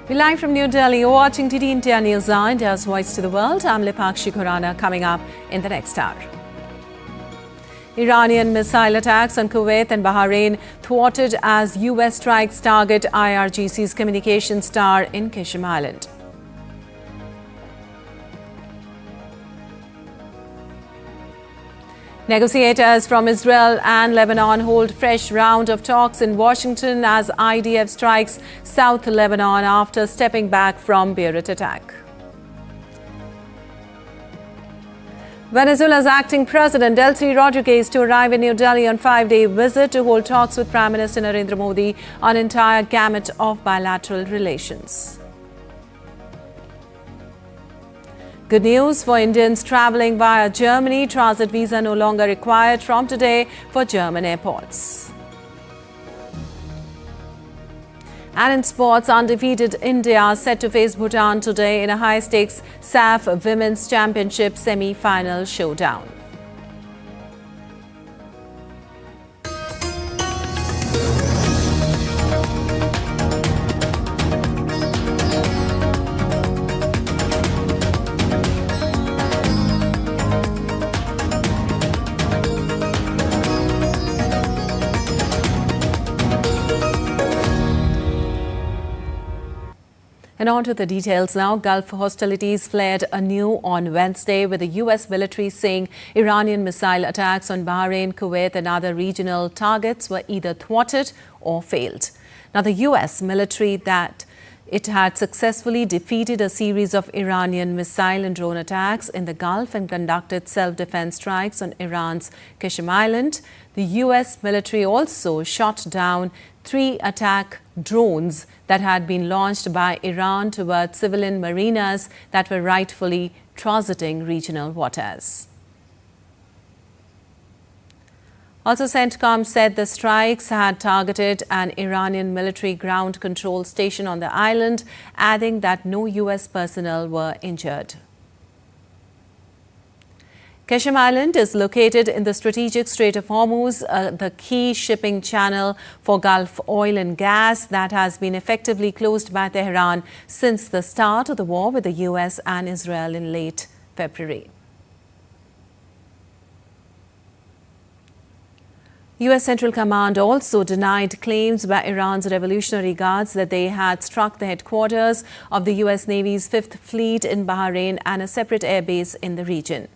We're live from New Delhi. You're watching TT India News, India's voice to the world. I'm Lipakshi Khurana. Coming up in the next hour. Iranian missile attacks on Kuwait and Bahrain thwarted as US strikes target IRGC's communications tower in Qashm Island. Negotiators from Israel and Lebanon hold fresh round of talks in Washington as IDF strikes South Lebanon after stepping back from Beirut attack. Venezuela's acting president Delcy Rodríguez to arrive in New Delhi on 5-day visit to hold talks with Prime Minister Narendra Modi on entire gamut of bilateral relations. Good news for Indians travelling via Germany. Transit visa no longer required from today for German airports. And in sports, undefeated India set to face Bhutan today in a high-stakes SAFF Women's Championship semi-final showdown. And on to the details now. Gulf hostilities flared anew on Wednesday, with the U.S. military saying Iranian missile attacks on Bahrain, Kuwait and other regional targets were either thwarted or failed. Now, the U.S. military that it had successfully defeated a series of Iranian missile and drone attacks in the Gulf and conducted self-defense strikes on Iran's Qashm Island. The U.S. military also shot down 3 attack drones that had been launched by Iran towards civilian mariners that were rightfully transiting regional waters. Also, CENTCOM said the strikes had targeted an Iranian military ground control station on the island, adding that no U.S. personnel were injured. Qashm Island is located in the strategic Strait of Hormuz, the key shipping channel for Gulf oil and gas that has been effectively closed by Tehran since the start of the war with the US and Israel in late February. US Central Command also denied claims by Iran's Revolutionary Guards that they had struck the headquarters of the US Navy's 5th Fleet in Bahrain and a separate airbase in the region.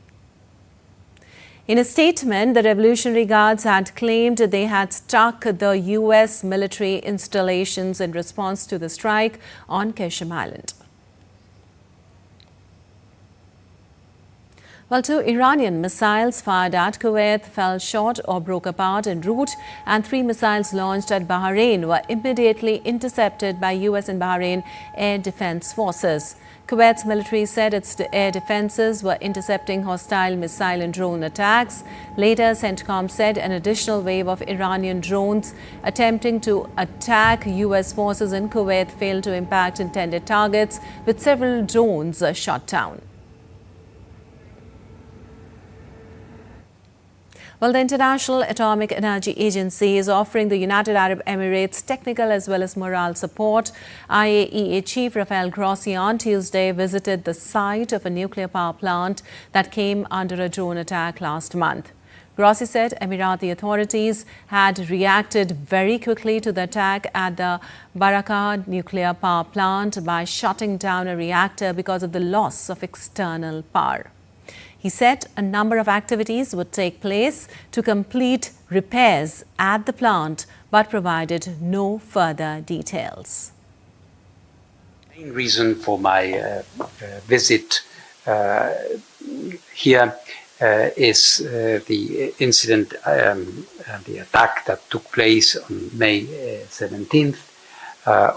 In a statement, the Revolutionary Guards had claimed they had struck the U.S. military installations in response to the strike on Qashm Island. Well, 2 Iranian missiles fired at Kuwait fell short or broke apart en route, and 3 missiles launched at Bahrain were immediately intercepted by U.S. and Bahrain air defense forces. Kuwait's military said its air defenses were intercepting hostile missile and drone attacks. Later, CENTCOM said an additional wave of Iranian drones attempting to attack U.S. forces in Kuwait failed to impact intended targets, with several drones shot down. Well, the International Atomic Energy Agency is offering the United Arab Emirates technical as well as moral support. IAEA Chief Rafael Grossi on Tuesday visited the site of a nuclear power plant that came under a drone attack last month. Grossi said Emirati authorities had reacted very quickly to the attack at the Barakah nuclear power plant by shutting down a reactor because of the loss of external power. He said a number of activities would take place to complete repairs at the plant, but provided no further details. The main reason for my visit here is the incident, the attack that took place on May 17th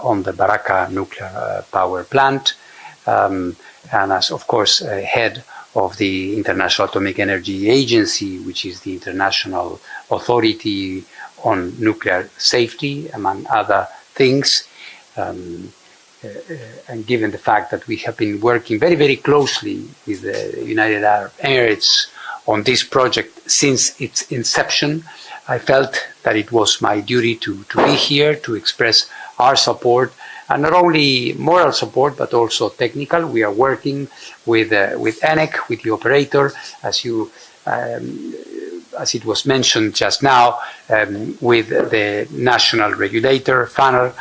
on the Barakah nuclear power plant, and as, of course, head of the International Atomic Energy Agency, which is the international authority on nuclear safety, among other things. And given the fact that we have been working very, very closely with the United Arab Emirates on this project since its inception, I felt that it was my duty to be here to express our support And not only moral support, but also technical. We are working with ENEC, with the operator, as it was mentioned just now, with the national regulator, FANR.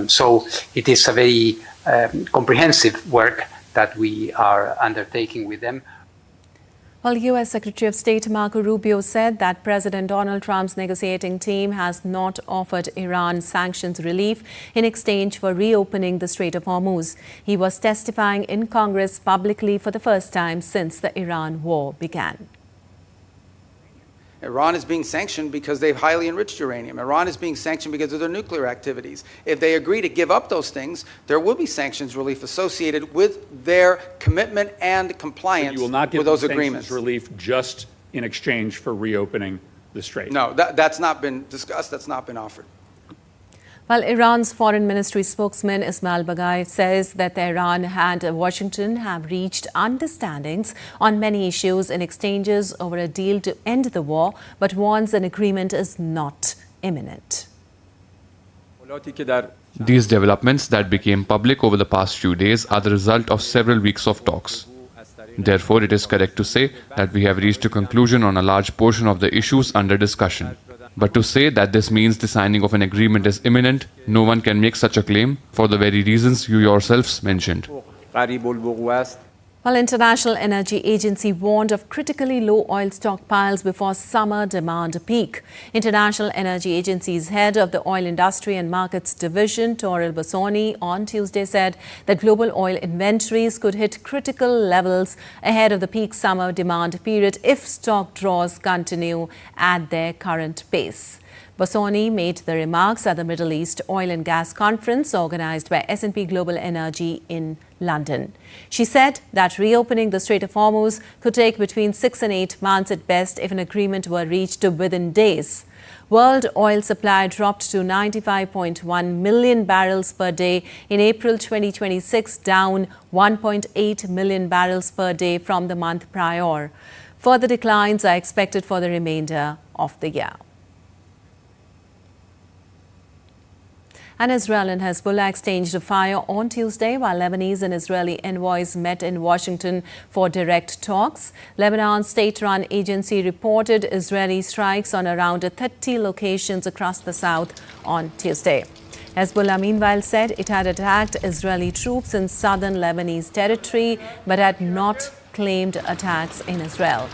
So it is a very comprehensive work that we are undertaking with them. Well, U.S. Secretary of State Marco Rubio said that President Donald Trump's negotiating team has not offered Iran sanctions relief in exchange for reopening the Strait of Hormuz. He was testifying in Congress publicly for the first time since the Iran war began. Iran is being sanctioned because they've highly enriched uranium. Iran is being sanctioned because of their nuclear activities. If they agree to give up those things, there will be sanctions relief associated with their commitment and compliance with those agreements. You will not give sanctions relief just in exchange for reopening the Strait? No, that's not been discussed. That's not been offered. Well, Iran's foreign ministry spokesman Ismail Baghai says that Iran and Washington have reached understandings on many issues in exchanges over a deal to end the war, but warns an agreement is not imminent. These developments that became public over the past few days are the result of several weeks of talks. Therefore, it is correct to say that we have reached a conclusion on a large portion of the issues under discussion. But to say that this means the signing of an agreement is imminent, no one can make such a claim for the very reasons you yourselves mentioned. Well, International Energy Agency warned of critically low oil stockpiles before summer demand peak. International Energy Agency's head of the Oil Industry and Markets Division, Toril Bossoni, on Tuesday said that global oil inventories could hit critical levels ahead of the peak summer demand period if stock draws continue at their current pace. Bossoni made the remarks at the Middle East Oil and Gas Conference organized by S&P Global Energy in London. She said that reopening the Strait of Hormuz could take between 6 and 8 months at best if an agreement were reached within days. World oil supply dropped to 95.1 million barrels per day in April 2026, down 1.8 million barrels per day from the month prior. Further declines are expected for the remainder of the year. And Israel and Hezbollah exchanged fire on Tuesday while Lebanese and Israeli envoys met in Washington for direct talks. Lebanon's state-run agency reported Israeli strikes on around 30 locations across the south on Tuesday. Hezbollah, meanwhile, said it had attacked Israeli troops in southern Lebanese territory but had not claimed attacks in Israel,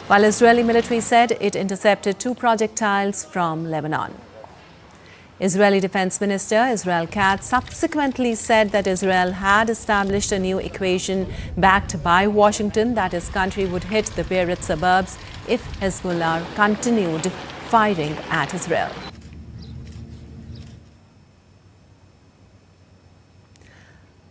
while Israeli military said it intercepted 2 projectiles from Lebanon. Israeli Defense Minister Israel Katz subsequently said that Israel had established a new equation backed by Washington that his country would hit the Beirut suburbs if Hezbollah continued firing at Israel.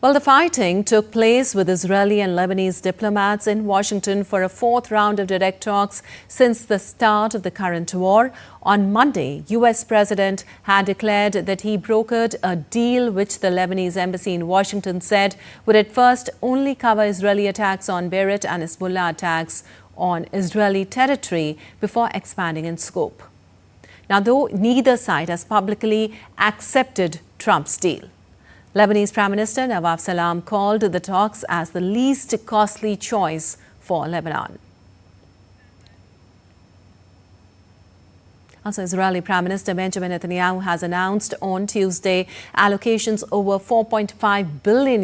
Well, the fighting took place with Israeli and Lebanese diplomats in Washington for a 4th round of direct talks since the start of the current war. On Monday, U.S. President had declared that he brokered a deal which the Lebanese embassy in Washington said would at first only cover Israeli attacks on Beirut and Hezbollah attacks on Israeli territory before expanding in scope. Now, though neither side has publicly accepted Trump's deal, Lebanese Prime Minister Nawaf Salam called the talks as the least costly choice for Lebanon. Also, Israeli Prime Minister Benjamin Netanyahu has announced on Tuesday allocations over $4.5 billion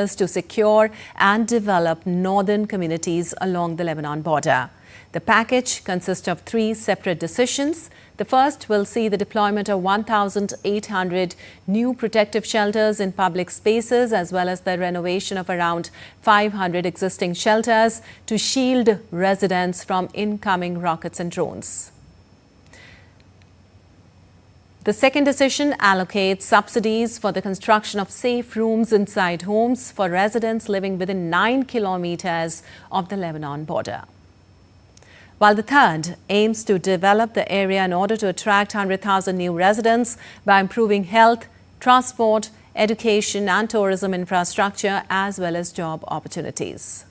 to secure and develop northern communities along the Lebanon border. The package consists of 3 separate decisions. The first will see the deployment of 1,800 new protective shelters in public spaces, as well as the renovation of around 500 existing shelters to shield residents from incoming rockets and drones. The second decision allocates subsidies for the construction of safe rooms inside homes for residents living within 9 kilometers of the Lebanon border, while the third aims to develop the area in order to attract 100,000 new residents by improving health, transport, education and tourism infrastructure, as well as job opportunities.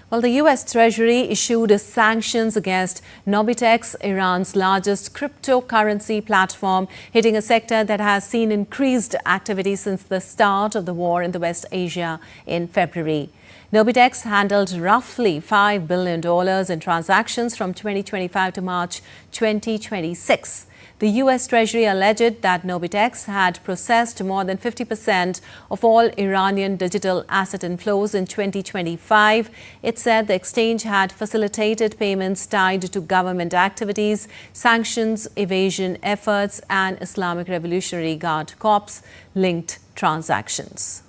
Well, the U.S. Treasury issued sanctions against Nobitex, Iran's largest cryptocurrency platform, hitting a sector that has seen increased activity since the start of the war in the West Asia in February. Nobitex handled roughly $5 billion in transactions from 2025 to March 2026. The U.S. Treasury alleged that Nobitex had processed more than 50% of all Iranian digital asset inflows in 2025. It said the exchange had facilitated payments tied to government activities, sanctions evasion efforts, and Islamic Revolutionary Guard Corps linked transactions.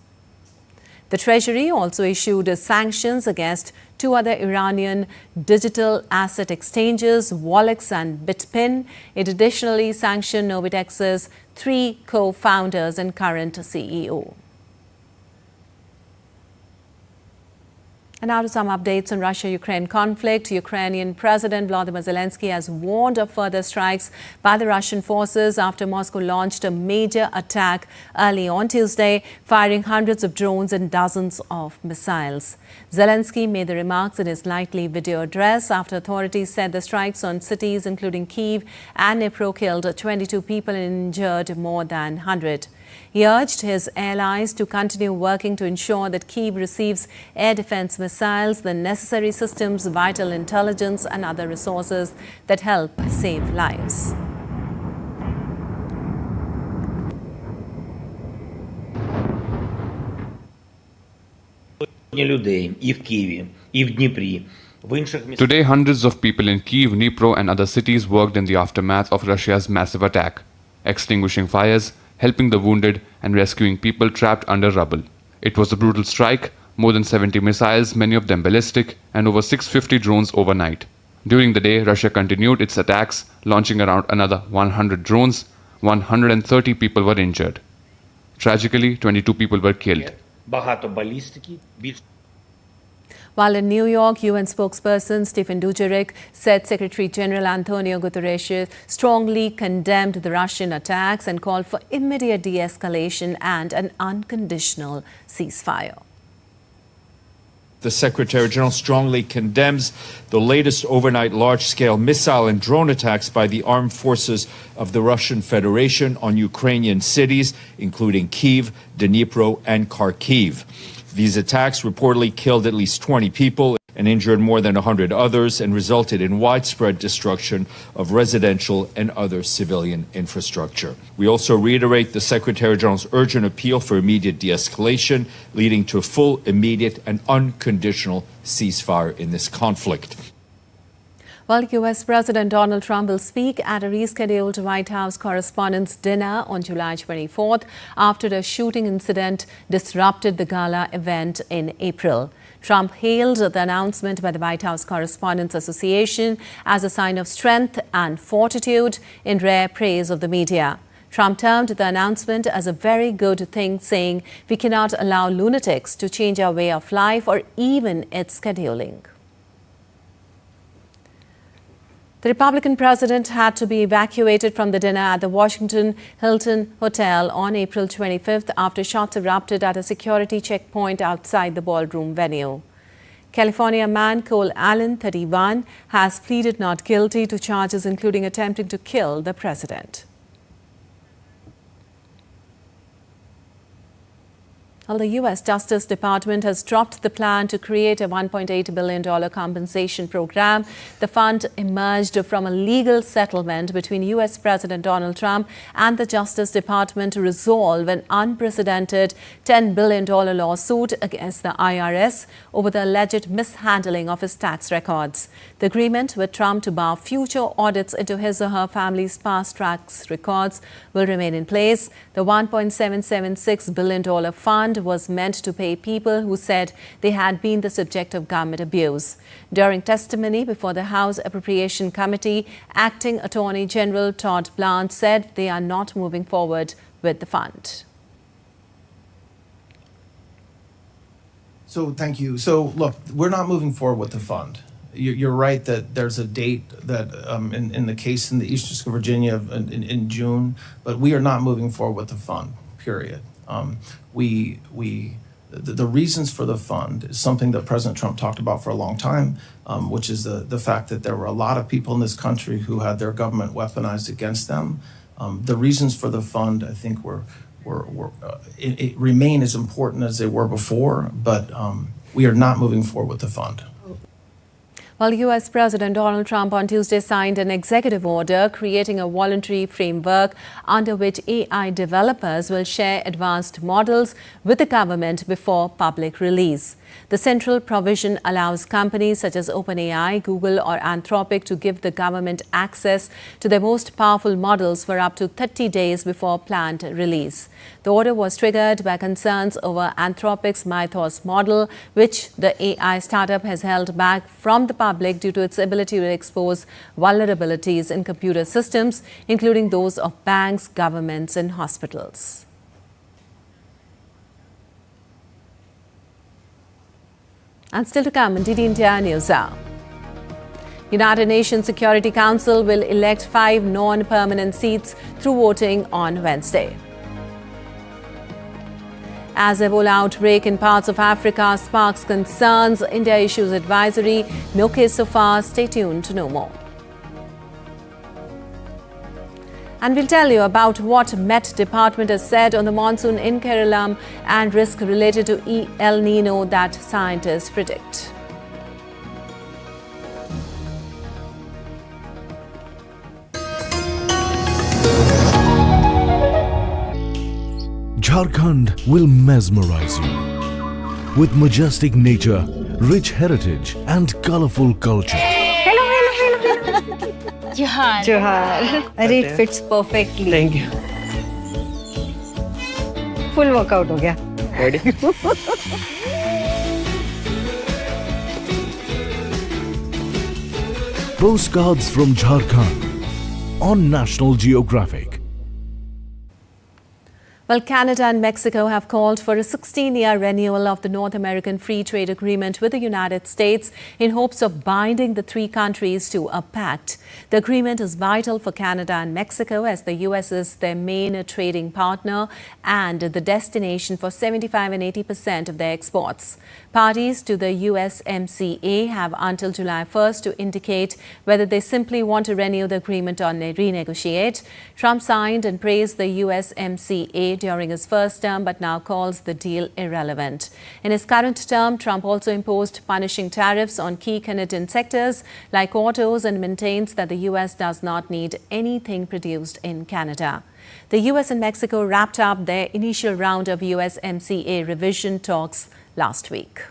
The Treasury also issued sanctions against two other Iranian digital asset exchanges, Wallex and Bitpin. It additionally sanctioned Nobitex's 3 co-founders and current CEO. And now to some updates on Russia-Ukraine conflict. Ukrainian President Volodymyr Zelensky has warned of further strikes by the Russian forces after Moscow launched a major attack early on Tuesday, firing hundreds of drones and dozens of missiles. Zelensky made the remarks in his nightly video address after authorities said the strikes on cities including Kyiv and Dnipro killed 22 people and injured more than 100. He urged his allies to continue working to ensure that Kyiv receives air defense missiles, the necessary systems, vital intelligence, and other resources that help save lives. Today, hundreds of people in Kyiv, Dnipro, and other cities worked in the aftermath of Russia's massive attack, extinguishing fires, helping the wounded, and rescuing people trapped under rubble. It was a brutal strike, more than 70 missiles, many of them ballistic, and over 650 drones overnight. During the day, Russia continued its attacks, launching around another 100 drones. 130 people were injured. Tragically, 22 people were killed. While in New York, UN spokesperson Stephen Dujarric said Secretary General Antonio Guterres strongly condemned the Russian attacks and called for immediate de-escalation and an unconditional ceasefire. The Secretary General strongly condemns the latest overnight large-scale missile and drone attacks by the armed forces of the Russian Federation on Ukrainian cities, including Kyiv, Dnipro, and Kharkiv. These attacks reportedly killed at least 20 people and injured more than 100 others and resulted in widespread destruction of residential and other civilian infrastructure. We also reiterate the Secretary General's urgent appeal for immediate de-escalation, leading to a full, immediate, and unconditional ceasefire in this conflict. Well, U.S. President Donald Trump will speak at a rescheduled White House Correspondents' Dinner on July 24th after a shooting incident disrupted the gala event in April. Trump hailed the announcement by the White House Correspondents Association as a sign of strength and fortitude, in rare praise of the media. Trump termed the announcement as a very good thing, saying, "We cannot allow lunatics to change our way of life or even its scheduling." The Republican president had to be evacuated from the dinner at the Washington Hilton Hotel on April 25th after shots erupted at a security checkpoint outside the ballroom venue. California man Cole Allen, 31, has pleaded not guilty to charges including attempting to kill the president. Well, the U.S. Justice Department has dropped the plan to create a $1.8 billion compensation program. The fund emerged from a legal settlement between U.S. President Donald Trump and the Justice Department to resolve an unprecedented $10 billion lawsuit against the IRS over the alleged mishandling of his tax records. The agreement with Trump to bar future audits into his or her family's past tax records will remain in place. The $1.776 billion fund was meant to pay people who said they had been the subject of government abuse. During testimony before the House Appropriation Committee, Acting Attorney General Todd Blanche said they are not moving forward with the fund. So thank you. So look, we're not moving forward with the fund. You're right that there's a date that in the case in the Eastern District of Virginia in June, but we are not moving forward with the fund, period. We the reasons for the fund is something that President Trump talked about for a long time, which is the fact that there were a lot of people in this country who had their government weaponized against them. The reasons for the fund, I think, it remain as important as they were before, but we are not moving forward with the fund. Well, U.S. President Donald Trump on Tuesday signed an executive order creating a voluntary framework under which AI developers will share advanced models with the government before public release. The central provision allows companies such as OpenAI, Google or Anthropic to give the government access to their most powerful models for up to 30 days before planned release. The order was triggered by concerns over Anthropic's Mythos model, which the AI startup has held back from the public due to its ability to expose vulnerabilities in computer systems, including those of banks, governments and hospitals. And still to come on DD India News Hour. United Nations Security Council will elect 5 non-permanent seats through voting on Wednesday. As Ebola outbreak in parts of Africa sparks concerns, India issues advisory. No case so far. Stay tuned to know more. And we'll tell you about what Met Department has said on the monsoon in Kerala and risk related to El Nino that scientists predict. Jharkhand will mesmerize you with majestic nature, rich heritage and colorful culture. Johar. Johar. It fits perfectly. Thank you. Full workout हो गया. Ready? Postcards from Jharkhand on National Geographic. Well, Canada and Mexico have called for a 16-year renewal of the North American Free Trade Agreement with the United States in hopes of binding the three countries to a pact. The agreement is vital for Canada and Mexico as the U.S. is their main trading partner and the destination for 75% and 80% of their exports. Parties to the USMCA have until July 1st to indicate whether they simply want to renew the agreement or renegotiate. Trump signed and praised the USMCA during his first term, but now calls the deal irrelevant. In his current term, Trump also imposed punishing tariffs on key Canadian sectors like autos and maintains that the U.S. does not need anything produced in Canada. The U.S. and Mexico wrapped up their initial round of USMCA revision talks last week.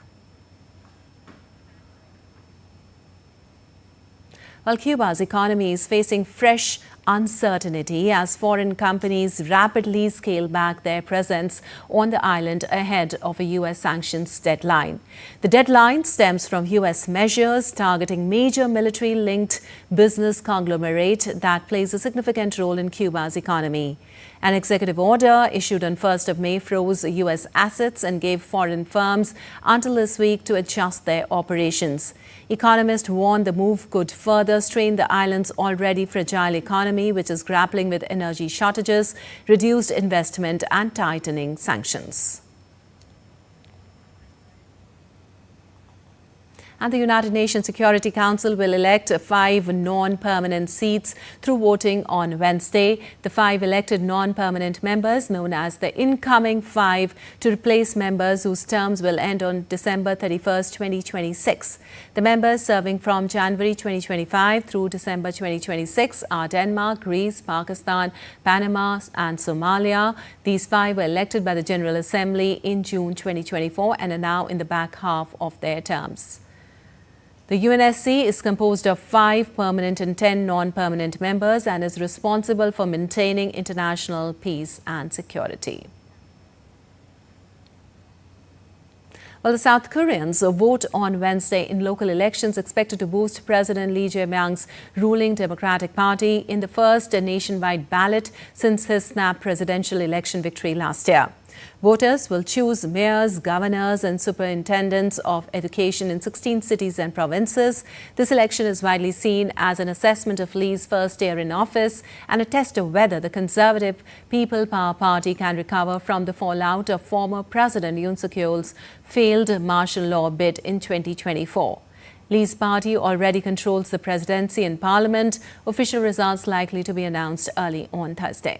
Well, Cuba's economy is facing fresh uncertainty as foreign companies rapidly scale back their presence on the island ahead of a U.S. sanctions deadline. The deadline stems from U.S. measures targeting major military-linked business conglomerate that plays a significant role in Cuba's economy. An executive order issued on 1st of May froze U.S. assets and gave foreign firms until this week to adjust their operations. Economists warn the move could further strain the island's already fragile economy, which is grappling with energy shortages, reduced investment and tightening sanctions. And the United Nations Security Council will elect 5 non-permanent seats through voting on Wednesday. The 5 elected non-permanent members, known as the incoming 5, to replace members whose terms will end on December 31st, 2026. The members serving from January 2025 through December 2026 are Denmark, Greece, Pakistan, Panama and Somalia. These 5 were elected by the General Assembly in June 2024 and are now in the back half of their terms. The UNSC is composed of 5 permanent and 10 non-permanent members and is responsible for maintaining international peace and security. Well, the South Koreans vote on Wednesday in local elections expected to boost President Lee Jae-myung's ruling Democratic Party in the first nationwide ballot since his snap presidential election victory last year. Voters will choose mayors, governors and superintendents of education in 16 cities and provinces. This election is widely seen as an assessment of Lee's first year in office and a test of whether the Conservative People Power Party can recover from the fallout of former President Yoon Suk Yeol's failed martial law bid in 2024. Lee's party already controls the presidency and parliament. Official results likely to be announced early on Thursday.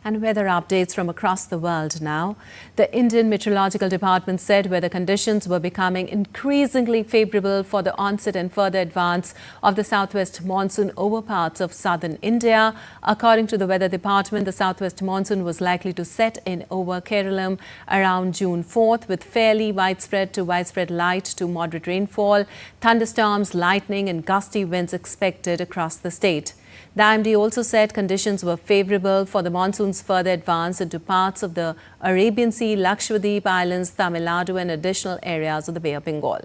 And weather updates from across the world now. The Indian Meteorological Department said weather conditions were becoming increasingly favorable for the onset and further advance of the southwest monsoon over parts of southern India. According to the Weather Department, the southwest monsoon was likely to set in over Kerala around June 4th with fairly widespread to widespread light to moderate rainfall, thunderstorms, lightning and gusty winds expected across the state. The IMD also said conditions were favorable for the monsoon's further advance into parts of the Arabian Sea, Lakshadweep Islands, Tamil Nadu and additional areas of the Bay of Bengal.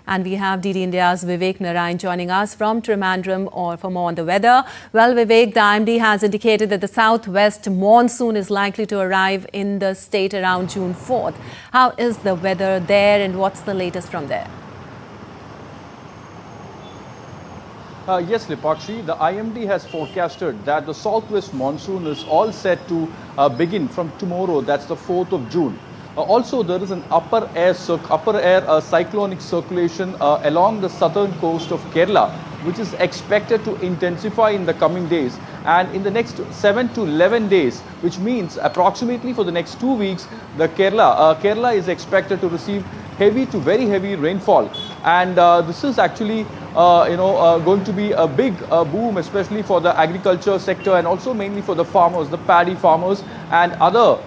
And we have DD India's Vivek Narayan joining us from Trivandrum for more on the weather. Well, Vivek, the IMD has indicated that the southwest monsoon is likely to arrive in the state around June 4th. How is the weather there and what's the latest from there? Yes, Lipakshi, the IMD has forecasted that the southwest monsoon is all set to begin from tomorrow, that's the 4th of June. Also, there is an upper air cyclonic circulation along the southern coast of Kerala, which is expected to intensify in the coming days. And in the next 7 to 11 days, which means approximately for the next 2 weeks, the Kerala is expected to receive heavy to very heavy rainfall. And this is actually going to be a big boom, especially for the agriculture sector and also mainly for the farmers, the paddy farmers and other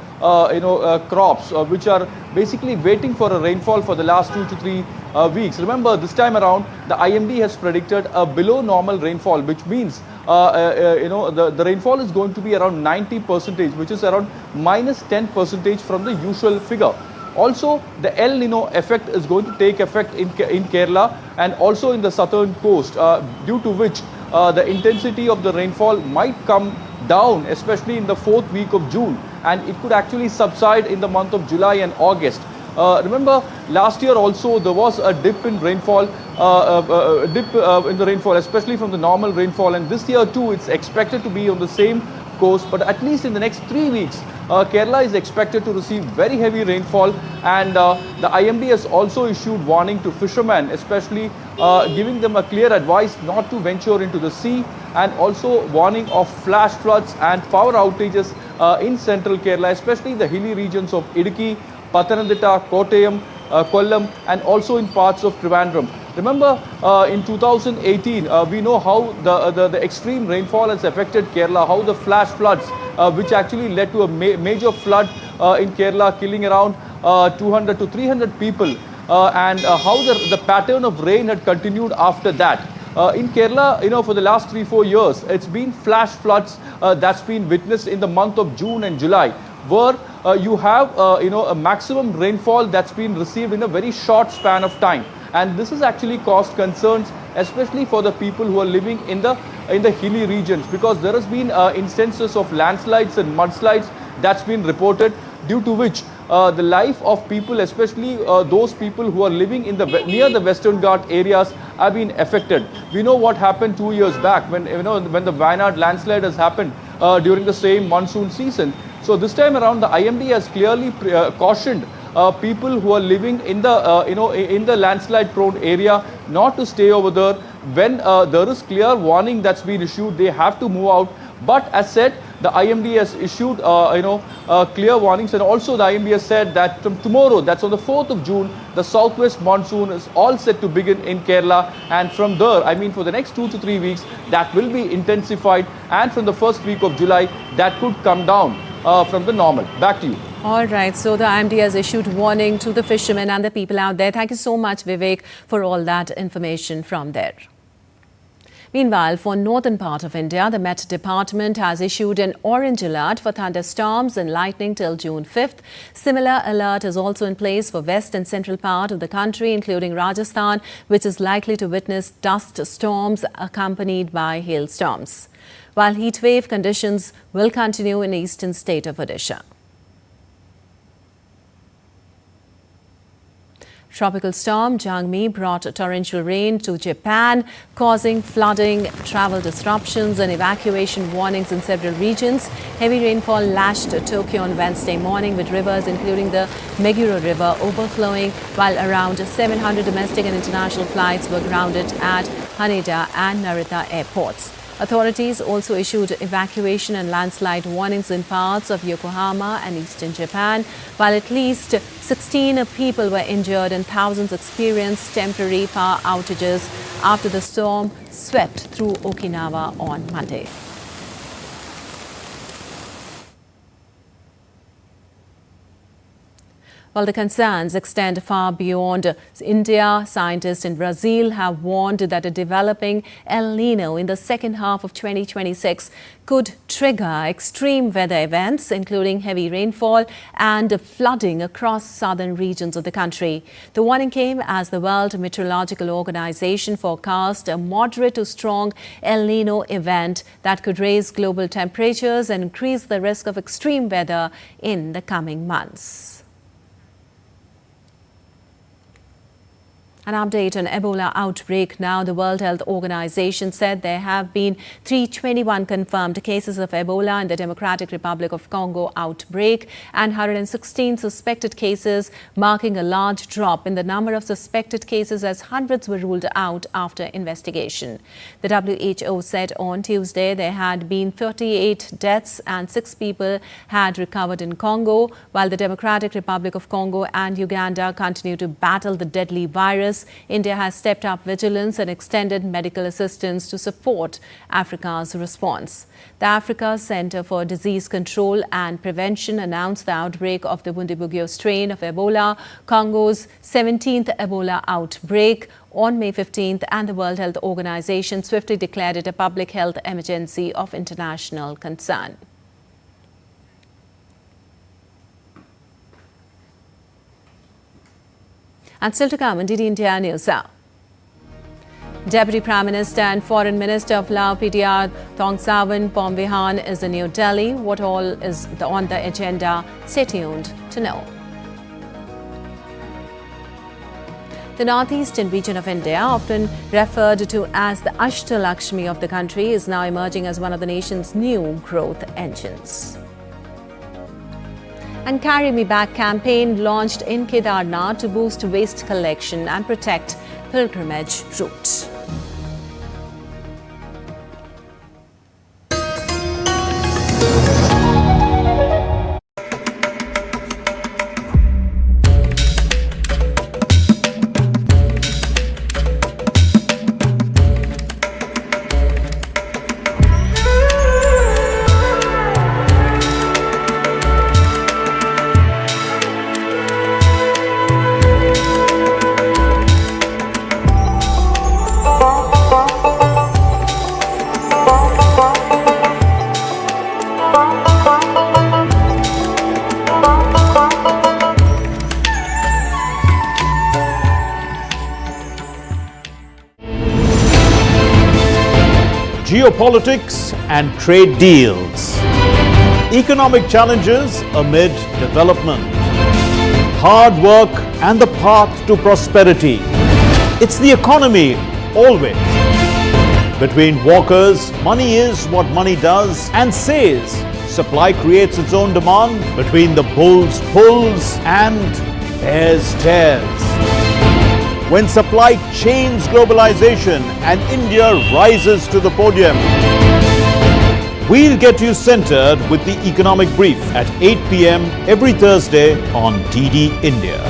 crops which are basically waiting for a rainfall for the last 2 to 3 weeks. Remember, this time around, the IMD has predicted a below normal rainfall, which means the rainfall is going to be around 90%, which is around minus 10% from the usual figure. Also, the El Nino effect is going to take effect in Kerala and also in the southern coast, due to which the intensity of the rainfall might come down, especially in the 4th week of June, and it could actually subside in the month of July and August. Remember, last year also there was a dip in rainfall, in the rainfall, especially from the normal rainfall, and this year too it's expected to be on the same coast, but at least in the next 3 weeks, Kerala is expected to receive very heavy rainfall, and the IMD has also issued warning to fishermen, especially giving them a clear advice not to venture into the sea, and also warning of flash floods and power outages in central Kerala, especially the hilly regions of Idukki, Pathanamthitta, Kottayam, Kollam, and also in parts of Trivandrum. Remember, in 2018, we know how the extreme rainfall has affected Kerala, how the flash floods, which actually led to a major flood in Kerala, killing around 200 to 300 people, and how the pattern of rain had continued after that. In Kerala, for the last 3-4 years, it's been flash floods that's been witnessed in the month of June and July, where you have a maximum rainfall that's been received in a very short span of time. And this has actually caused concerns, especially for the people who are living in the hilly regions, because there has been instances of landslides and mudslides that's been reported, due to which the life of people, especially those people who are living in near the Western Ghat areas, have been affected. We know what happened 2 years back when the Wayanad landslide has happened during the same monsoon season. So this time around, the IMD has clearly cautioned people who are living in the landslide-prone area not to stay over there. When there is clear warning that's been issued, they have to move out. But as said, the IMD has issued clear warnings, and also the IMD has said that from tomorrow, that's on the 4th of June, the southwest monsoon is all set to begin in Kerala, and from there, for the next 2 to 3 weeks, that will be intensified, and from the first week of July, that could come down from the normal. Back to you. All right, so the IMD has issued warning to the fishermen and the people out there. Thank you so much, Vivek, for all that information from there. Meanwhile, for northern part of India, the Met Department has issued an orange alert for thunderstorms and lightning till June 5th. Similar alert is also in place for west and central part of the country, including Rajasthan, which is likely to witness dust storms accompanied by hailstorms, while heat wave conditions will continue in the eastern state of Odisha. Tropical storm Jangmi brought torrential rain to Japan, causing flooding, travel disruptions and evacuation warnings in several regions. Heavy rainfall lashed Tokyo on Wednesday morning, with rivers including the Meguro River overflowing, while around 700 domestic and international flights were grounded at Haneda and Narita airports. Authorities also issued evacuation and landslide warnings in parts of Yokohama and eastern Japan, while at least 16 people were injured and thousands experienced temporary power outages after the storm swept through Okinawa on Monday. While the concerns extend far beyond India, scientists in Brazil have warned that a developing El Nino in the second half of 2026 could trigger extreme weather events, including heavy rainfall and flooding across southern regions of the country. The warning came as the World Meteorological Organization forecast a moderate to strong El Nino event that could raise global temperatures and increase the risk of extreme weather in the coming months. An update on Ebola outbreak now. The World Health Organization said there have been 321 confirmed cases of Ebola in the Democratic Republic of Congo outbreak and 116 suspected cases, marking a large drop in the number of suspected cases as hundreds were ruled out after investigation. The WHO said on Tuesday there had been 38 deaths and 6 people had recovered in Congo, while the Democratic Republic of Congo and Uganda continue to battle the deadly virus. India has stepped up vigilance and extended medical assistance to support Africa's response. The Africa Center for Disease Control and Prevention announced the outbreak of the Bundibugyo strain of Ebola, Congo's 17th Ebola outbreak, on May 15th, and the World Health Organization swiftly declared it a public health emergency of international concern. And still to come on DD India News Hour. Deputy Prime Minister and Foreign Minister of Lao PTR Thongsavan Pomvihan is in New Delhi. What all is on the agenda? Stay tuned to know. The northeastern region of India, often referred to as the Ashtalakshmi of the country, is now emerging as one of the nation's new growth engines. And Carry Me Back campaign launched in Kedarnath to boost waste collection and protect pilgrimage route. Geopolitics and trade deals. Economic challenges amid development. Hard work and the path to prosperity. It's the economy always. Between walkers, money is what money does and says. Supply creates its own demand. Between the bulls pulls and bears tears. When supply chains globalization and India rises to the podium. We'll get you centered with the Economic Brief at 8 p.m. every Thursday on DD India.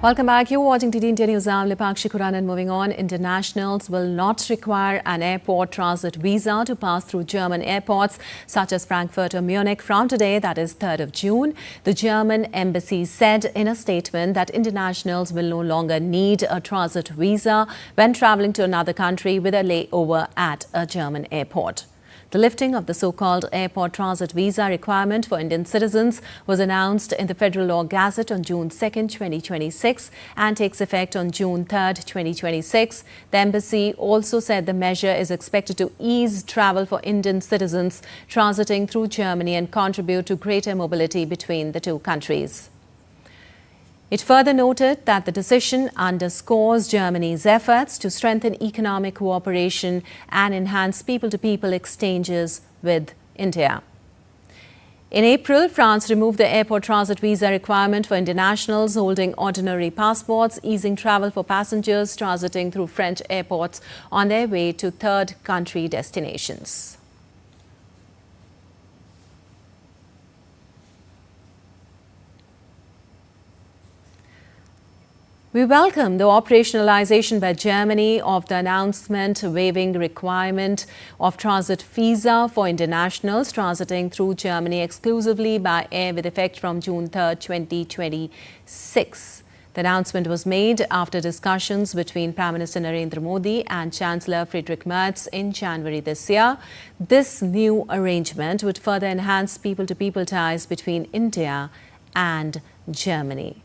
Welcome back. You're watching TD India News. I'm Lipakshi Kuranan. Moving on, internationals will not require an airport transit visa to pass through German airports such as Frankfurt or Munich from today, that is 3rd of June. The German embassy said in a statement that internationals will no longer need a transit visa when traveling to another country with a layover at a German airport. The lifting of the so-called airport transit visa requirement for Indian citizens was announced in the Federal Law Gazette on June 2, 2026 and takes effect on June 3, 2026. The embassy also said the measure is expected to ease travel for Indian citizens transiting through Germany and contribute to greater mobility between the two countries. It further noted that the decision underscores Germany's efforts to strengthen economic cooperation and enhance people-to-people exchanges with India. In April, France removed the airport transit visa requirement for internationals holding ordinary passports, easing travel for passengers transiting through French airports on their way to third country destinations. We welcome the operationalization by Germany of the announcement waiving requirement of transit visa for internationals transiting through Germany exclusively by air with effect from June 3, 2026. The announcement was made after discussions between Prime Minister Narendra Modi and Chancellor Friedrich Merz in January this year. This new arrangement would further enhance people-to-people ties between India and Germany.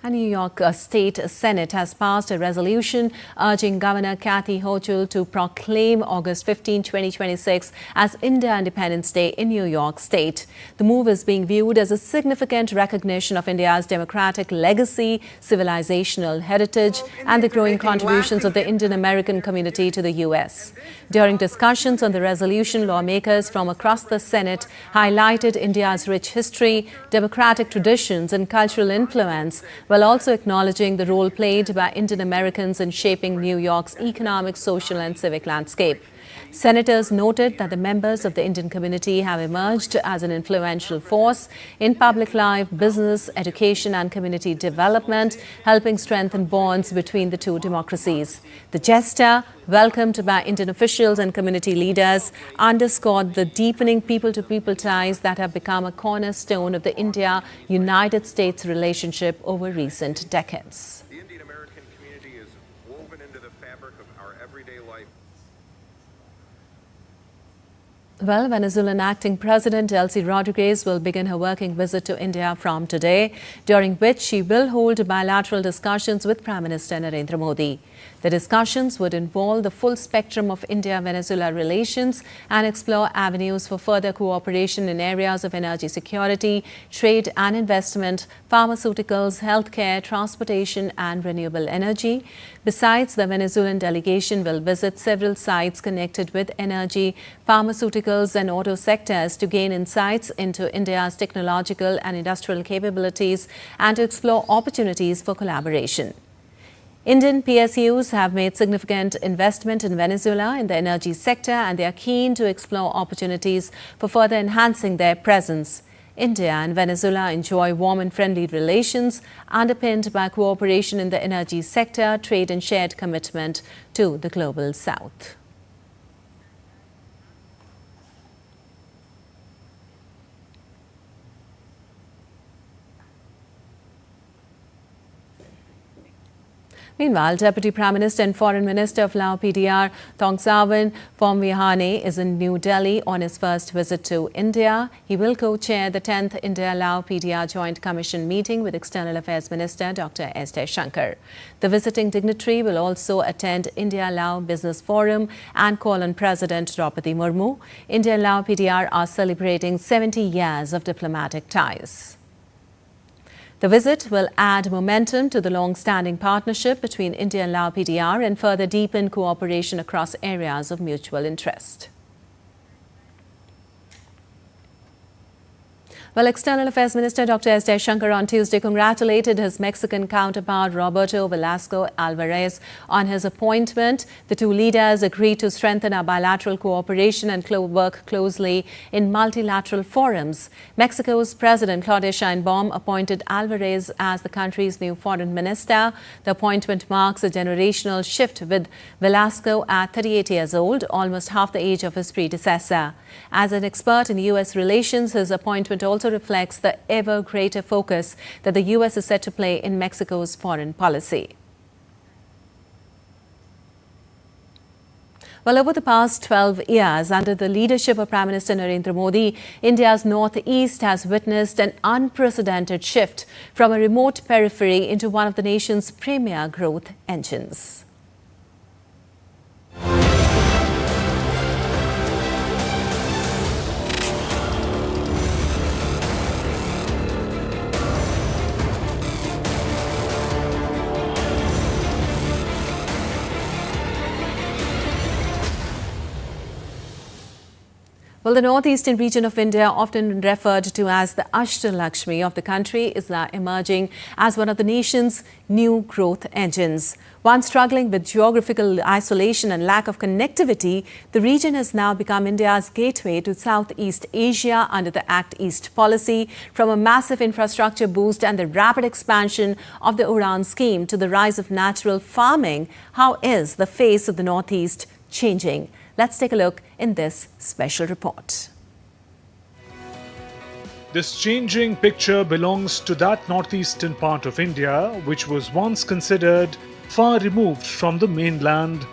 A New York State Senate has passed a resolution urging Governor Kathy Hochul to proclaim August 15, 2026 as India Independence Day in New York State. The move is being viewed as a significant recognition of India's democratic legacy, civilizational heritage, and the growing contributions of the Indian American community to the U.S. During discussions on the resolution, lawmakers from across the Senate highlighted India's rich history, democratic traditions, and cultural influence, while also acknowledging the role played by Indian Americans in shaping New York's economic, social, and civic landscape. Senators noted that the members of the Indian community have emerged as an influential force in public life, business, education, and community development, helping strengthen bonds between the two democracies. The gesture, welcomed by Indian officials and community leaders, underscored the deepening people-to-people ties that have become a cornerstone of the India-United States relationship over recent decades. The Indian-American community is woven into the fabric of our everyday life. Well, Venezuelan acting President Delcy Rodríguez will begin her working visit to India from today, during which she will hold bilateral discussions with Prime Minister Narendra Modi. The discussions would involve the full spectrum of India-Venezuela relations and explore avenues for further cooperation in areas of energy security, trade and investment, pharmaceuticals, healthcare, transportation and renewable energy. Besides, the Venezuelan delegation will visit several sites connected with energy, pharmaceuticals and auto sectors to gain insights into India's technological and industrial capabilities and to explore opportunities for collaboration. Indian PSUs have made significant investment in Venezuela in the energy sector, and they are keen to explore opportunities for further enhancing their presence. India and Venezuela enjoy warm and friendly relations underpinned by cooperation in the energy sector, trade and shared commitment to the global south. Meanwhile, Deputy Prime Minister and Foreign Minister of Lao PDR, Tongsavan Phomvihane, is in New Delhi on his first visit to India. He will co-chair the 10th India-Lao PDR Joint Commission meeting with External Affairs Minister Dr. S. Shankar. The visiting dignitary will also attend India-Lao Business Forum and call on President Draupadi Murmu. India and Lao PDR are celebrating 70 years of diplomatic ties. The visit will add momentum to the long-standing partnership between India and Lao PDR and further deepen cooperation across areas of mutual interest. Well, External Affairs Minister Dr. S. Jaishankar on Tuesday congratulated his Mexican counterpart Roberto Velasco Alvarez on his appointment. The two leaders agreed to strengthen our bilateral cooperation and work closely in multilateral forums. Mexico's President Claudia Sheinbaum appointed Alvarez as the country's new foreign minister. The appointment marks a generational shift, with Velasco at 38 years old, almost half the age of his predecessor. As an expert in U.S. relations, his appointment also reflects the ever greater focus that the U.S. is set to play in Mexico's foreign policy. Well, over the past 12 years, under the leadership of Prime Minister Narendra Modi, India's northeast has witnessed an unprecedented shift from a remote periphery into one of the nation's premier growth engines. Well, the northeastern region of India, often referred to as the Ashtalakshmi of the country, is now emerging as one of the nation's new growth engines. Once struggling with geographical isolation and lack of connectivity, the region has now become India's gateway to Southeast Asia under the Act East policy. From a massive infrastructure boost and the rapid expansion of the Udan scheme to the rise of natural farming, how is the face of the Northeast changing? Let's take a look in this special report. This changing picture belongs to that northeastern part of India, which was once considered far removed from the mainland.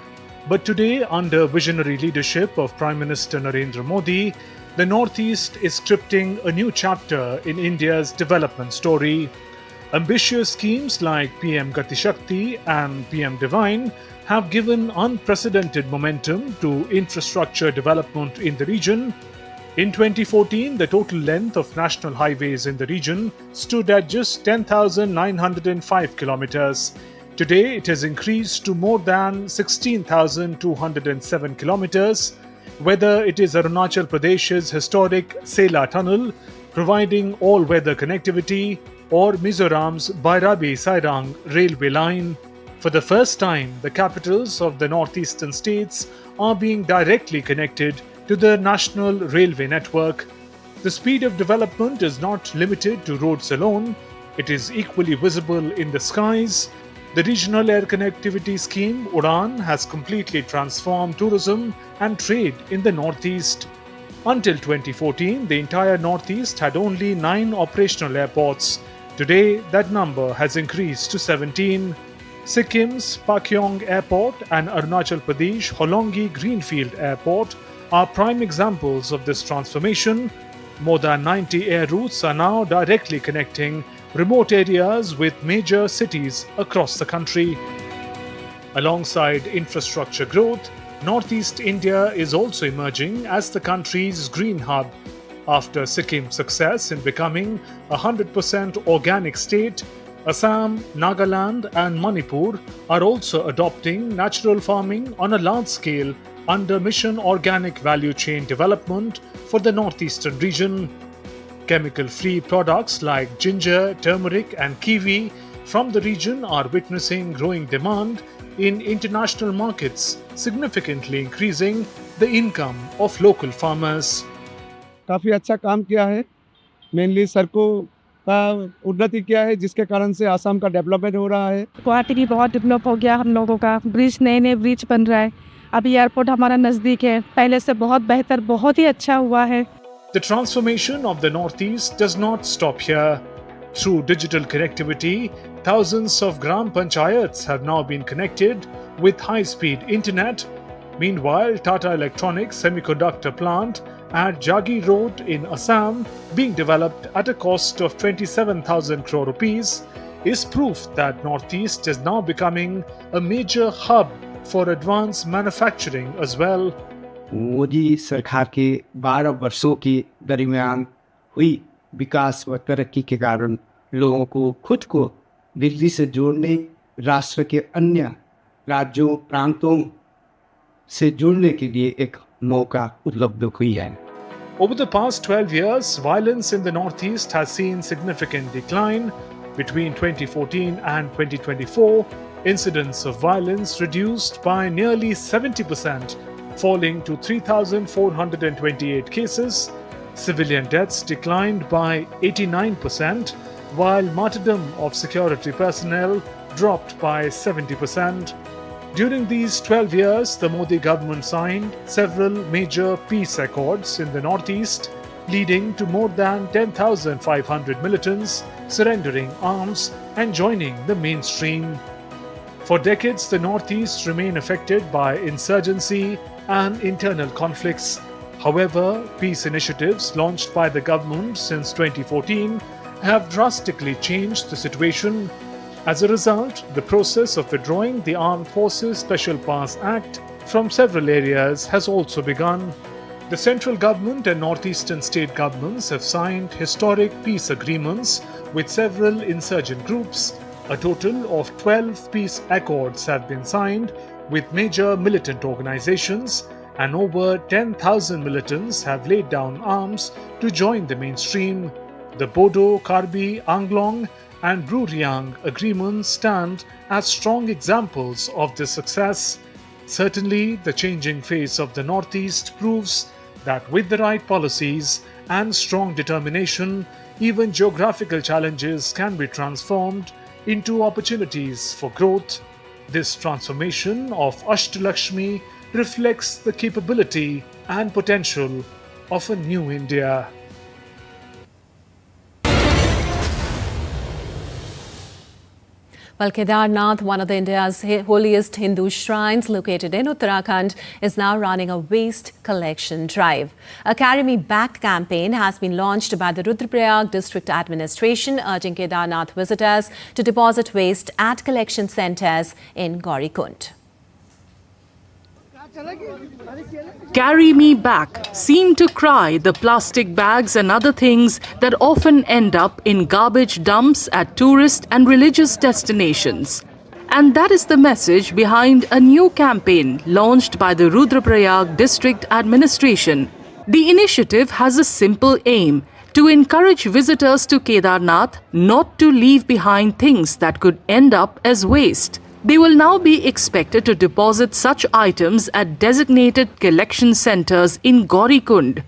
But today, under visionary leadership of Prime Minister Narendra Modi, the northeast is scripting a new chapter in India's development story. Ambitious schemes like PM Gati Shakti and PM Divine have given unprecedented momentum to infrastructure development in the region. In 2014, the total length of national highways in the region stood at just 10,905 kilometers. Today, it has increased to more than 16,207 kilometers. Whether it is Arunachal Pradesh's historic Sela Tunnel, providing all-weather connectivity, or Mizoram's Bairabi-Sairang railway line. For the first time, the capitals of the northeastern states are being directly connected to the national railway network. The speed of development is not limited to roads alone. It is equally visible in the skies. The regional air connectivity scheme, Udan, has completely transformed tourism and trade in the northeast. Until 2014, the entire northeast had only 9 operational airports. Today, that number has increased to 17. Sikkim's Pakyong Airport and Arunachal Pradesh Holongi Greenfield Airport are prime examples of this transformation. More than 90 air routes are now directly connecting remote areas with major cities across the country. Alongside infrastructure growth, Northeast India is also emerging as the country's green hub. After Sikkim's success in becoming a 100% organic state, Assam, Nagaland and Manipur are also adopting natural farming on a large scale under Mission Organic Value Chain Development for the northeastern region. Chemical-free products like ginger, turmeric and kiwi from the region are witnessing growing demand in international markets, significantly increasing the income of local farmers. काफ़ी अच्छा काम किया है, mainly सड़कों का उन्नति किया है, जिसके कारण से आसाम का डेवलपमेंट हो रहा है। गुवाहाटी भी बहुत डेवलप हो गया हम लोगों का, ब्रिज नए ब्रिज बन रहा है, अभी एयरपोर्ट हमारा नज़दीक है, पहले से बहुत बेहतर, बहुत ही अच्छा हुआ है। The transformation of the Northeast does not stop here. Through digital connectivity, thousands of Gram Panchayats have now been connected with high-speed internet. Meanwhile, Tata Electronics semiconductor plant at Jagi Road in Assam, being developed at a cost of 27,000 crore rupees, is proof that Northeast is now becoming a major hub for advanced manufacturing as well. Modi सरकार के 12 वर्षों के दरमियान हुई विकास व तरक्की के कारण लोगों को खुद को दिल्ली से जोड़ने, राष्ट्र के अन्य राज्यों प्रांतों से जुड़ने के लिए एक मौका उपलब्ध हुई है। Over the past 12 years, violence in the Northeast has seen significant decline. Between 2014 and 2024, incidents of violence reduced by nearly 70%, falling to 3,428 cases. Civilian deaths declined by 89%, while martyrdom of security personnel dropped by 70%. During these 12 years, the Modi government signed several major peace accords in the Northeast, leading to more than 10,500 militants surrendering arms and joining the mainstream. For decades, the Northeast remained affected by insurgency and internal conflicts. However, peace initiatives launched by the government since 2014 have drastically changed the situation. As a result, the process of withdrawing the Armed Forces Special Powers Act from several areas has also begun. The central government and northeastern state governments have signed historic peace agreements with several insurgent groups. A total of 12 peace accords have been signed with major militant organizations, and over 10,000 militants have laid down arms to join the mainstream. The Bodo, Karbi, Anglong, and Bruriang agreements stand as strong examples of this success. Certainly, the changing face of the Northeast proves that with the right policies and strong determination, even geographical challenges can be transformed into opportunities for growth. This transformation of Ashtalakshmi reflects the capability and potential of a new India. Well, Kedarnath, one of India's holiest Hindu shrines located in Uttarakhand, is now running a waste collection drive. A Carry Me Back campaign has been launched by the Rudraprayag District Administration, urging Kedarnath visitors to deposit waste at collection centres in Gaurikund. Carry Me Back seem to cry the plastic bags and other things that often end up in garbage dumps at tourist and religious destinations. And that is the message behind a new campaign launched by the Rudraprayag District Administration. The initiative has a simple aim: to encourage visitors to Kedarnath not to leave behind things that could end up as waste. They will now be expected to deposit such items at designated collection centres in Gaurikund.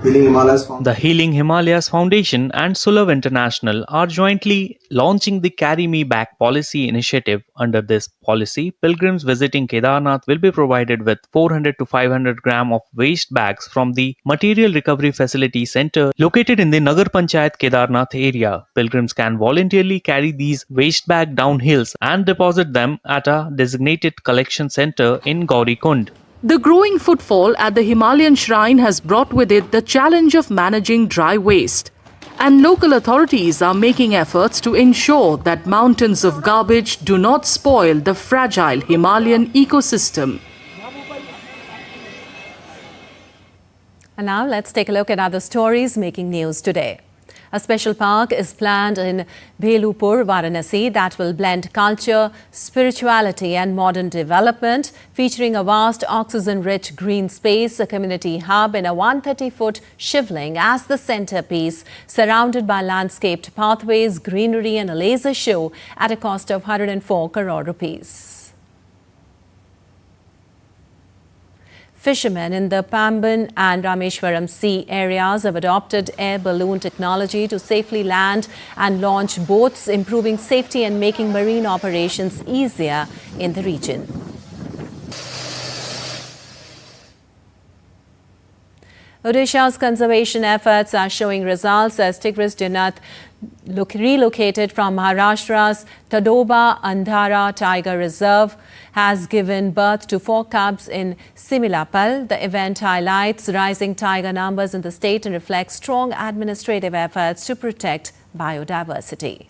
The Healing Himalayas Foundation and Sulabh International are jointly launching the Carry Me Back policy initiative. Under this policy, pilgrims visiting Kedarnath will be provided with 400 to 500 gram of waste bags from the Material Recovery Facility Center located in the Nagar Panchayat Kedarnath area. Pilgrims can voluntarily carry these waste bags down hills and deposit them at a designated collection center in Gaurikund. The growing footfall at the Himalayan shrine has brought with it the challenge of managing dry waste. And local authorities are making efforts to ensure that mountains of garbage do not spoil the fragile Himalayan ecosystem. And now let's take a look at other stories making news today. A special park is planned in Bhelupur, Varanasi that will blend culture, spirituality and modern development, featuring a vast oxygen-rich green space, a community hub and a 130-foot shivling as the centerpiece, surrounded by landscaped pathways, greenery and a laser show at a cost of 104 crore rupees. Fishermen in the Pamban and Rameshwaram Sea areas have adopted air balloon technology to safely land and launch boats, improving safety and making marine operations easier in the region. Odisha's conservation efforts are showing results as Tigris Dinath relocated from Maharashtra's Tadoba Andhara Tiger Reserve has given birth to 4 cubs in Similapal. The event highlights rising tiger numbers in the state and reflects strong administrative efforts to protect biodiversity.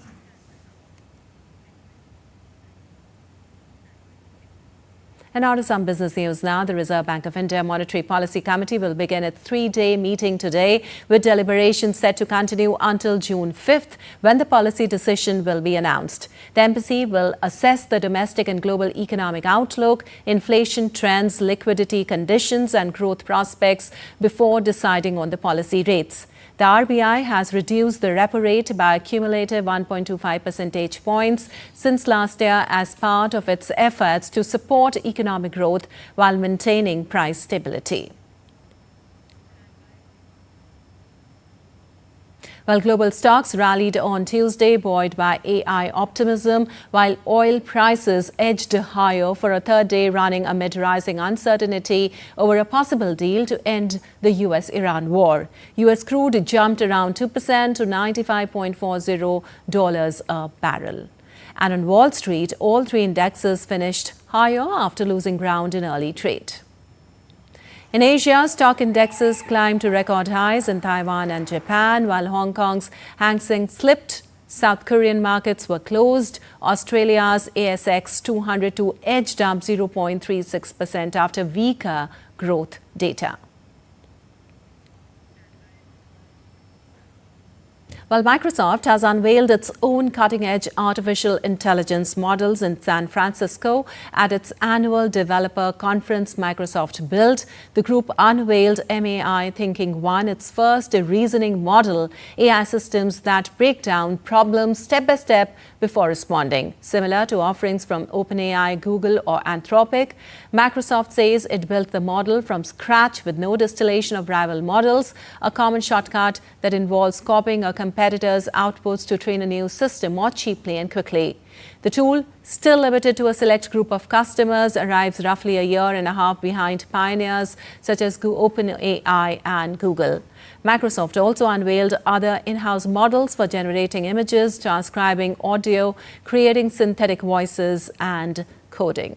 And now to some business news now. The Reserve Bank of India Monetary Policy Committee will begin a 3-day meeting today, with deliberations set to continue until June 5th, when the policy decision will be announced. The MPC will assess the domestic and global economic outlook, inflation trends, liquidity conditions and growth prospects before deciding on the policy rates. The RBI has reduced the repo rate by a cumulative 1.25 percentage points since last year as part of its efforts to support economic growth while maintaining price stability. Well, global stocks rallied on Tuesday, buoyed by AI optimism, while oil prices edged higher for a third day running amid rising uncertainty over a possible deal to end the US-Iran war. US crude jumped around 2% to $95.40 a barrel. And on Wall Street, all three indexes finished higher after losing ground in early trade. In Asia, stock indexes climbed to record highs in Taiwan and Japan, while Hong Kong's Hang Seng slipped. South Korean markets were closed. Australia's ASX 202 edged up 0.36% after weaker growth data. Well, Microsoft has unveiled its own cutting-edge artificial intelligence models in San Francisco at its annual developer conference, Microsoft Build. The group unveiled MAI Thinking One, its first reasoning model, AI systems that break down problems step by step before responding. Similar to offerings from OpenAI, Google or Anthropic, Microsoft says it built the model from scratch with no distillation of rival models, a common shortcut that involves copying a competitor's outputs to train a new system more cheaply and quickly. The tool, still limited to a select group of customers, arrives roughly a year and a half behind pioneers such as OpenAI and Google. Microsoft also unveiled other in-house models for generating images, transcribing audio, creating synthetic voices, and coding.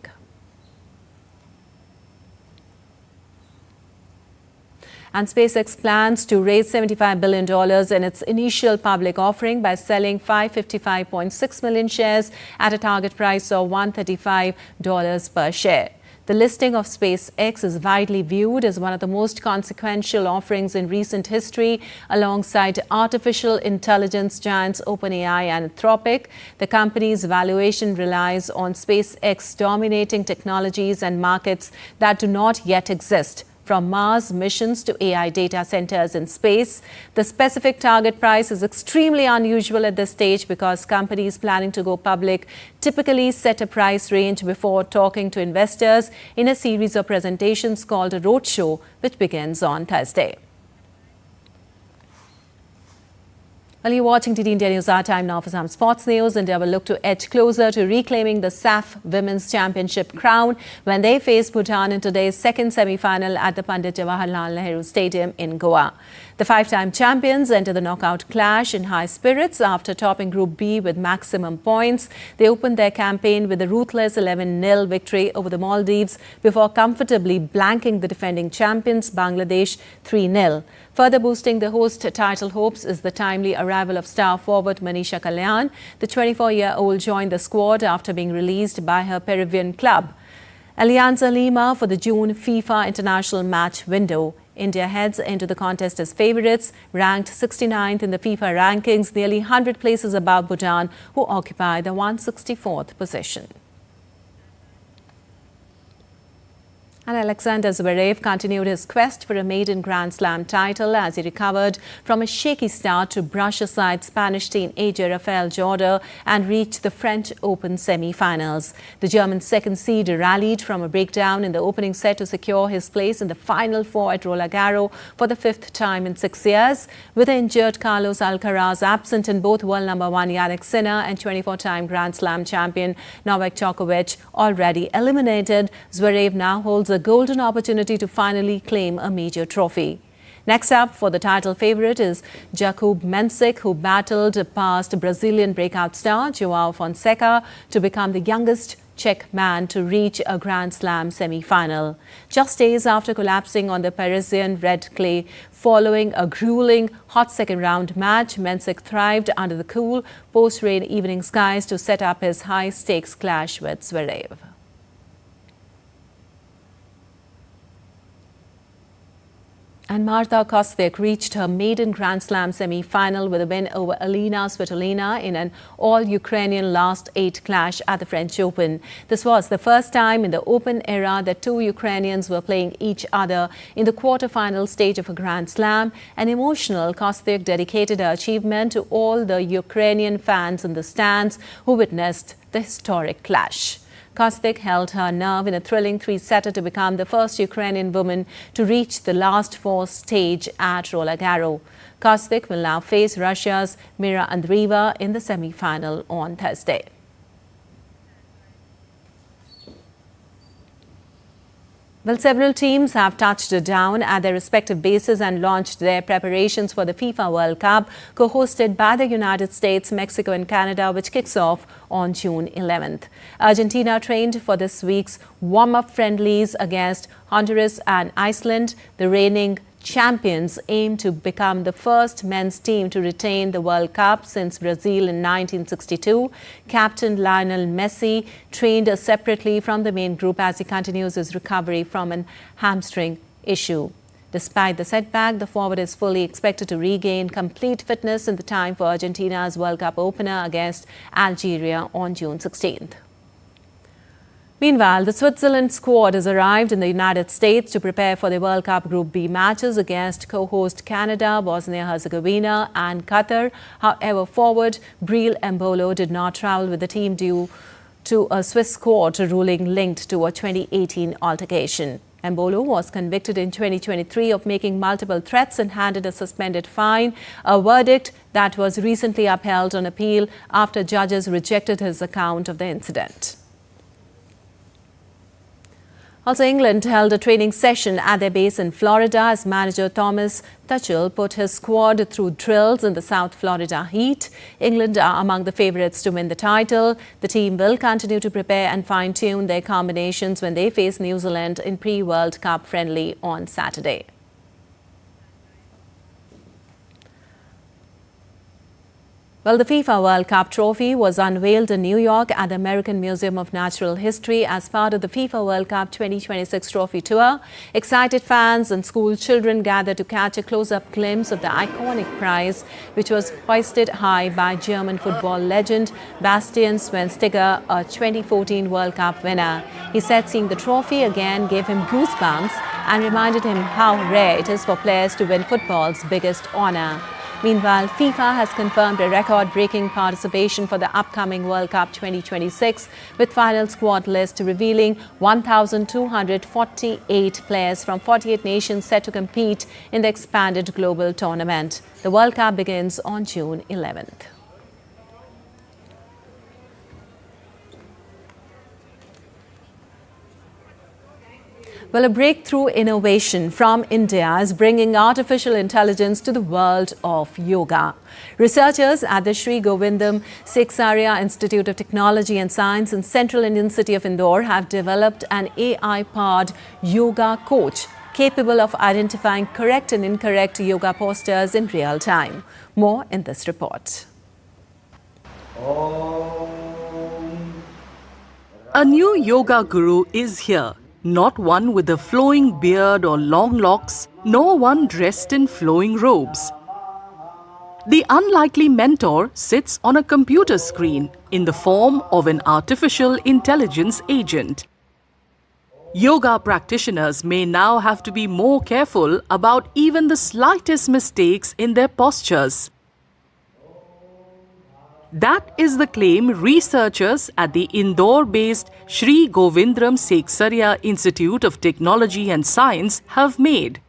And SpaceX plans to raise $75 billion in its initial public offering by selling 555.6 million shares at a target price of $135 per share. The listing of SpaceX is widely viewed as one of the most consequential offerings in recent history, alongside artificial intelligence giants OpenAI and Anthropic. The company's valuation relies on SpaceX dominating technologies and markets that do not yet exist, from Mars missions to AI data centers in space. The specific target price is extremely unusual at this stage because companies planning to go public typically set a price range before talking to investors in a series of presentations called a roadshow, which begins on Thursday. Well, you're watching TD India News. Our time now for some sports news. India will look to edge closer to reclaiming the SAFF Women's Championship crown when they face Bhutan in today's second semi-final at the Pandit Jawaharlal Nehru Stadium in Goa. The five-time champions enter the knockout clash in high spirits after topping Group B with maximum points. They opened their campaign with a ruthless 11-0 victory over the Maldives before comfortably blanking the defending champions Bangladesh 3-0. Further boosting the host title hopes is the timely arrival of star forward Manisha Kalyan. The 24-year-old joined the squad after being released by her Peruvian club, Alianza Lima, for the June FIFA international match window. India heads into the contest as favourites, ranked 69th in the FIFA rankings, nearly 100 places above Bhutan, who occupy the 164th position. And Alexander Zverev continued his quest for a maiden Grand Slam title as he recovered from a shaky start to brush aside Spanish teenager Rafael Jordan and reach the French Open semi-finals. The German second seed rallied from a breakdown in the opening set to secure his place in the Final Four at Roland Garros for the fifth time in 6 years. With the injured Carlos Alcaraz absent in both world number one Jannik Sinner and 24-time Grand Slam champion Novak Djokovic already eliminated, Zverev now holds a golden opportunity to finally claim a major trophy. Next up for the title favourite is Jakub Mensik, who battled past Brazilian breakout star Joao Fonseca to become the youngest Czech man to reach a Grand Slam semi-final. Just days after collapsing on the Parisian red clay following a grueling hot second-round match, Mensik thrived under the cool post-rain evening skies to set up his high-stakes clash with Zverev. And Marta Kostic reached her maiden Grand Slam semi-final with a win over Alina Svitolina in an all-Ukrainian last 8 clash at the French Open. This was the first time in the Open era that 2 Ukrainians were playing each other in the quarter-final stage of a Grand Slam. An emotional Kostic dedicated her achievement to all the Ukrainian fans in the stands who witnessed the historic clash. Kostic held her nerve in a thrilling 3-setter to become the first Ukrainian woman to reach the last 4 stage at Roland Garros. Kostic will now face Russia's Mira Andreeva in the semi-final on Thursday. Well, several teams have touched down at their respective bases and launched their preparations for the FIFA World Cup, co-hosted by the United States, Mexico and Canada, which kicks off on June 11th. Argentina trained for this week's warm-up friendlies against Honduras and Iceland. The reigning champions aim to become the first men's team to retain the World Cup since Brazil in 1962. Captain Lionel Messi trained separately from the main group as he continues his recovery from an hamstring issue. Despite the setback, the forward is fully expected to regain complete fitness in the time for Argentina's World Cup opener against Algeria on June 16th. Meanwhile, the Switzerland squad has arrived in the United States to prepare for the World Cup Group B matches against co-host Canada, Bosnia-Herzegovina and Qatar. However, forward Breel Embolo did not travel with the team due to a Swiss court ruling linked to a 2018 altercation. Embolo was convicted in 2023 of making multiple threats and handed a suspended fine, a verdict that was recently upheld on appeal after judges rejected his account of the incident. Also, England held a training session at their base in Florida as manager Thomas Tuchel put his squad through drills in the South Florida heat. England are among the favourites to win the title. The team will continue to prepare and fine-tune their combinations when they face New Zealand in pre-World Cup friendly on Saturday. Well, the FIFA World Cup trophy was unveiled in New York at the American Museum of Natural History as part of the FIFA World Cup 2026 trophy tour. Excited fans and school children gathered to catch a close-up glimpse of the iconic prize, which was hoisted high by German football legend Bastian Schweinsteiger, a 2014 World Cup winner. He said seeing the trophy again gave him goosebumps and reminded him how rare it is for players to win football's biggest honour. Meanwhile, FIFA has confirmed a record-breaking participation for the upcoming World Cup 2026, with final squad list revealing 1,248 players from 48 nations set to compete in the expanded global tournament. The World Cup begins on June 11th. Well, a breakthrough innovation from India is bringing artificial intelligence to the world of yoga. Researchers at the Sri Govindam Seksariya Institute of Technology and Science in Central Indian city of Indore have developed an AI-powered yoga coach capable of identifying correct and incorrect yoga postures in real time. More in this report. A new yoga guru is here. Not one with a flowing beard or long locks, nor one dressed in flowing robes. The unlikely mentor sits on a computer screen in the form of an artificial intelligence agent. Yoga practitioners may now have to be more careful about even the slightest mistakes in their postures. That is the claim researchers at the Indore-based Sri Govindam Seksariya Institute of Technology and Science have made.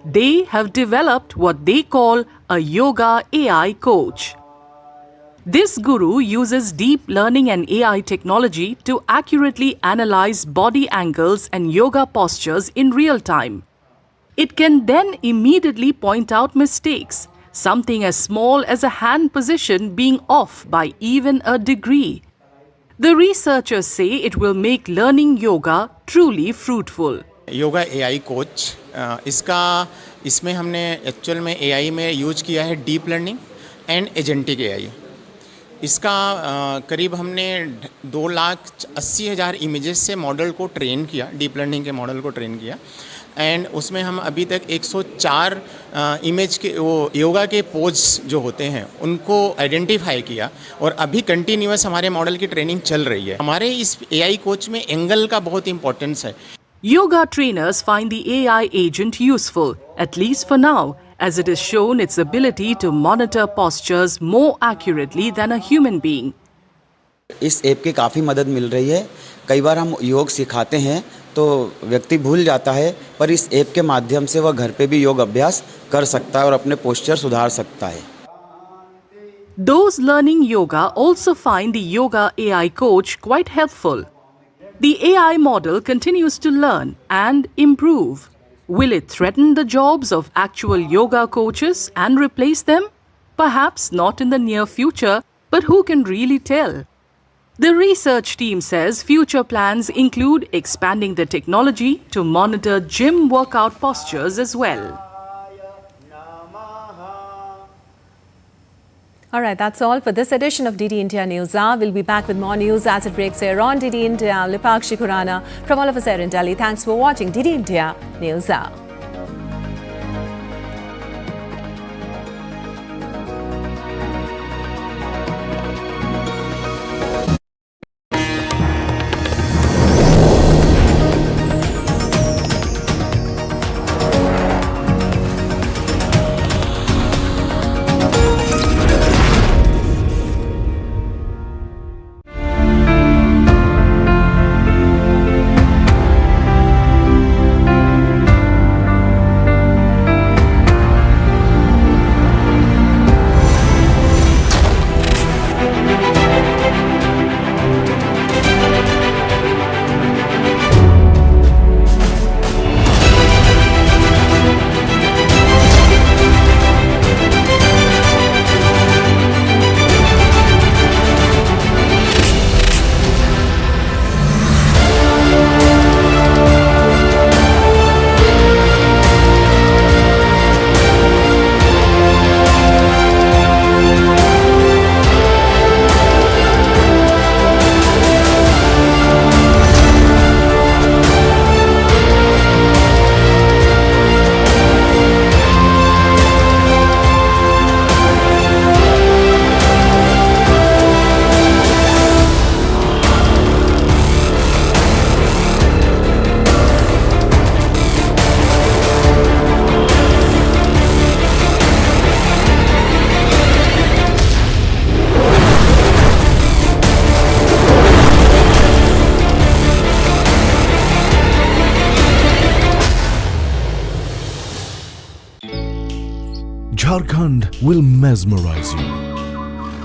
They have developed what they call a yoga AI coach. This guru uses deep learning and AI technology to accurately analyze body angles and yoga postures in real time. It can then immediately point out mistakes, something as small as a hand position being off by even a degree. The researchers say it will make learning yoga truly fruitful. Yoga AI coach इसमें हमने actual में AI में use किया है deep learning and agentic AI. इसका करीब हमने 2,80,000 images से मॉडल को ट्रेन किया, डीप लर्निंग के मॉडल को ट्रेन किया, एंड उसमें हम अभी तक 104 इमेज के वो योगा के पोज जो होते हैं उनको आइडेंटिफाई किया और अभी कंटिन्यूअस हमारे मॉडल की ट्रेनिंग चल रही है। हमारे इस AI कोच में एंगल का बहुत इंपॉर्टेंस है। Yoga trainers find the AI agent useful, at least for now, as it has shown its ability to monitor postures more accurately than a human being. इस ऐप की काफ़ी मदद मिल रही है। कई बार हम योग सिखाते हैं तो व्यक्ति भूल जाता है, पर इस ऐप के माध्यम से वह घर पे भी योग अभ्यास कर सकता है और अपने पोस्चर सुधार सकता है। Those learning yoga also find the yoga AI coach quite helpful. The AI model continues to learn and improve. Will it threaten the jobs of actual yoga coaches and replace them? Perhaps not in the near future, but who can really tell? The research team says future plans include expanding the technology to monitor gym workout postures as well. All right, that's all for this edition of DD India News Hour. We'll be back with more news as it breaks here on DD India. Lipakshi Khurana from all of us here in Delhi. Thanks for watching DD India News Hour. Jharkhand will mesmerize you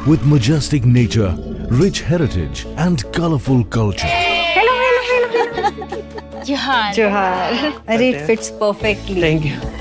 with majestic nature, rich heritage and colorful culture. Johar. Johar. It fits perfectly. Thank you.